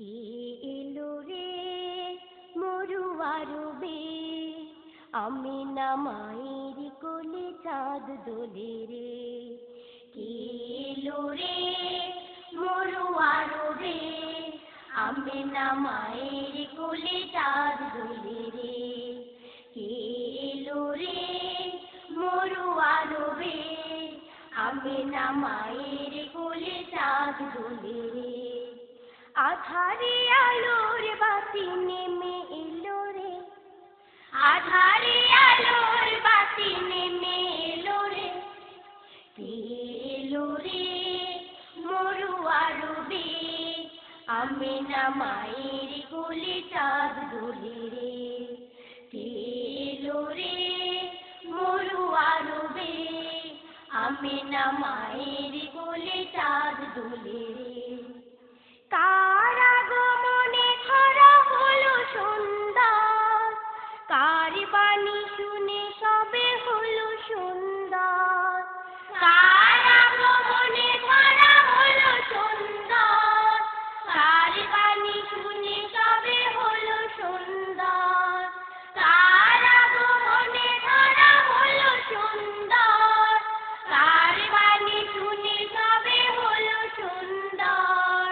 কে এলো রে মরুয়া রবে, আমিনা মায়ের কোলে চাঁদ দোলে রে। কে এলো রে মরুয়া রবে, আমিনা মায়ের কোলে চাঁদ দোলে রে। কে এলো রে মরুয়া রবে, আমিনা মায়ের কোলে চাঁদ দোলে রে। আধারে আলোর বাতি নেমে এলো রে, আধারে আলোর বাতি নেমে এলো রে। কে এলো রে মরুয়া রবে, আমিনা মায়ের কোলে চাঁদ দোলে রে। কে এলো রে মরুয়া রবে, আমিনা মায়ের কোলে চাঁদ দোলে রে। কার আগমনে ধরা হলো সুন্দর, কার বাণী শুনে সবে হলো সুন্দর। কার আগমনে ধরা হলো সুন্দর, কার বাণী শুনে সবে হলো সুন্দর। কার আগমনে ধরা হলো সুন্দর, কার বাণী শুনে সবে হলো সুন্দর।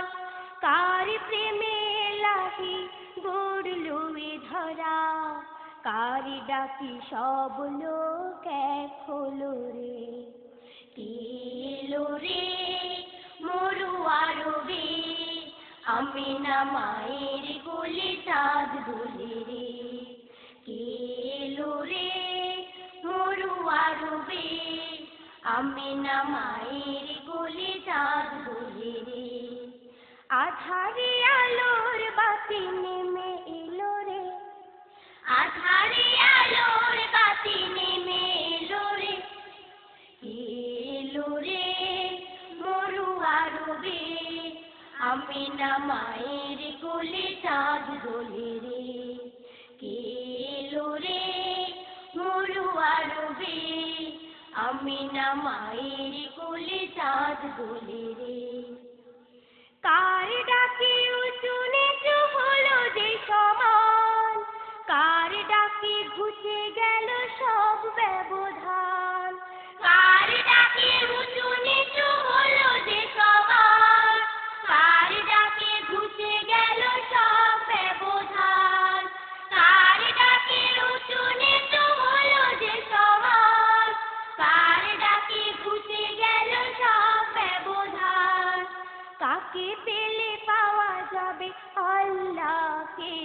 কার প্রেমে লাহি গড়লো এ ধরা, কার ডাকি সব লোক এক হলো রে। কে এলো রে মরুয়া রবে, আমিনা মায়ের কোলে চাঁদ দোলে রে। কে এলো রে মরুয়া রবে, আমিনা মায়ের কোলে চাঁদ দোলে রে। আধারে আলোর বাতি নেমে এলো রে, আধারে আলোর বাতি নেমে এলো রে। এলো রে মরুয়া রবে, আমিনা মায়ের কোলে চাঁদ দোলে রে। এলো রে মরুয়া রবে, আমিনা মায়ের কোলে চাঁদ দোলে রে। কার ডাকে উঁচু নিচু হলো যে সমান, কার ডাকে ঘুচে গেল সব ব্যবধান। কার ডাকে উঁচু নিচু হলো যে সমান, কার ডাকে ঘুচে গেল সব ব্যবধান। কার ডাকে উঁচু নিচু হলো যে সমান, কার ডাকে ঘুচে গেল সব ব্যবধান। কাকে পেলে পাওয়া যাবে আল্লাহকে,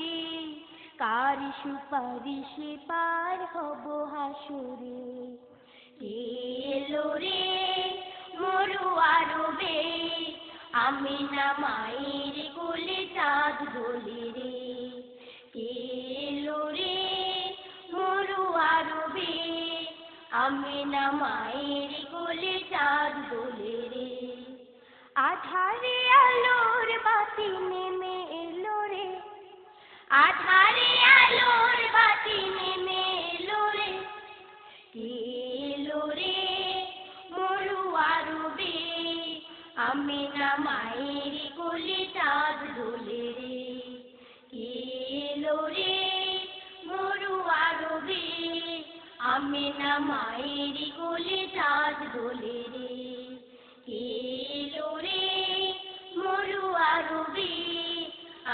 কার সুপারিশে পার হব হাসরে। এলো রে মরুয়া রবে, আমিনা মায়ের কোলে চাঁদ দোলে রে। এলো রে মরুয়া রবে, আমিনা মায়ের কোলে চাঁদ দোলে রে। আধারে আলোর বাতি নেমে এলো রে, আধারে আলোর বাতি নেমে এলো রে। এলো রে মরুয়া রবে, আমিনা মায়ের কোলে চাঁদ দোলে রে। এলো রে মরুয়া রবে, আমিনা মায়ের কোলে চাঁদ দোলে রে। এলো রে মরুয়া রবে,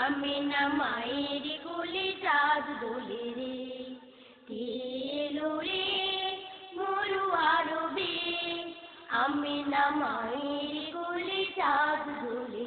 আমিনা মায়ের কোলে চাঁদ দোলে রে। এলো রে মরুয়া রবে, আমিনা মায়ের কোলে চাঁদ দোলে।